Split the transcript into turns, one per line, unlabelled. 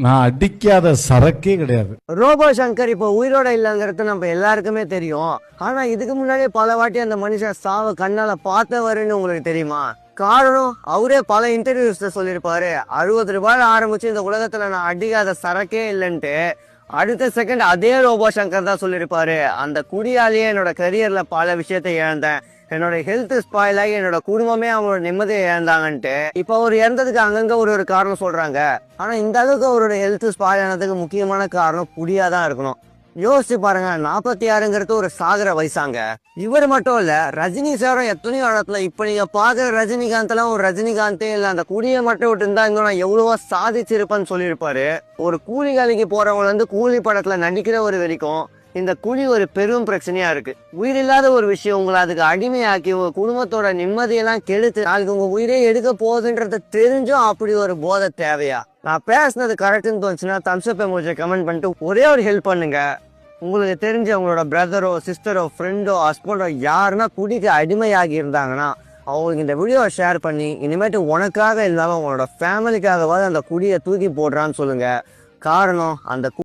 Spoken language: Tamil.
நான் அடிக்காத சரக்கே கிடையாது.
ரோபோ சங்கர் இப்போ உயிரோட இல்லைங்கிறது நம்ம எல்லாருக்குமே தெரியும். ஆனா இதுக்கு முன்னாடியே பல வாட்டி அந்த மனுஷன் சாவ கண்ணால பார்த்தவருன்னு உங்களுக்கு தெரியுமா? காரணம் அவரே பல இன்டர்வியூஸ்ல சொல்லியிருப்பாரு, 60 ரூபாயில ஆரம்பிச்சு இந்த உலகத்துல நான் அடிக்காத சரக்கே இல்லைன்ட்டு. அடுத்த செகண்ட் அதே ரோபோ சங்கர் தான் சொல்லியிருப்பாரு, அந்த குடியாலேயே என்னோட கரியர்ல பல விஷயத்தை இழந்தேன், என்னோட ஹெல்த் ஸ்பாயில் ஆகி என்னோட குடும்பமே அவங்களோட நிம்மதியை இழந்தாங்கன்ட்டு. இப்போ அவர் இறந்ததுக்கு அங்கங்க ஒரு காரணம் சொல்றாங்க. ஆனா இந்த அளவுக்கு அவரோட ஹெல்த் ஸ்பாயில் ஆனதுக்கு முக்கியமான காரணம் குடியாதான் இருக்கணும். யோசிச்சு பாருங்க, 46ங்கிறது ஒரு சாகர வயசாங்க. இவர் மட்டும் இல்ல, ரஜினி சாரும் எத்தனையோ இடத்துல இப்ப நீங்க பாக்குற ரஜினிகாந்த் எல்லாம் ஒரு ரஜினிகாந்தே இல்ல, அந்த குடியை மட்டும் விட்டு இருந்தா இங்க நான் எவ்வளவோ சாதிச்சிருப்பேன்னு சொல்லியிருப்பாரு. ஒரு கூலி வேலைக்கு போறவங்க வந்து கூலி படத்துல நடிக்கிறவர் வரைக்கும் இந்த குழி ஒரு பெரும் பிரச்சனையா இருக்கு. உயிர் இல்லாத ஒரு விஷயம் உங்களை அதுக்கு அடிமையாக்கி உங்க குடும்பத்தோட நிம்மதியெல்லாம் கெடுத்து நாளைக்கு உங்க உயிரே எடுக்க போகுதுன்றத தெரிஞ்சும் அப்படி ஒரு போதை தேவையா? நான் பேசினது கரெக்டுன்னு தோணுச்சுன்னா தம்ஸ்அப் எமோஜி கமெண்ட் பண்ணிட்டு ஒரே ஒரு ஹெல்ப் பண்ணுங்க. உங்களுக்கு தெரிஞ்ச உங்களோட பிரதரோ சிஸ்டரோ ஃப்ரெண்டோ ஹஸ்பண்டோ யாருன்னா குடிக்கு அடிமையாகி இருந்தாங்கன்னா அவங்களுக்கு இந்த வீடியோவை ஷேர் பண்ணி இனிமேட்டு உனக்காக இல்லாம உங்களோட ஃபேமிலிக்காகவாது அந்த குடியை தூக்கி போடுறான்னு சொல்லுங்க. காரணம் அந்த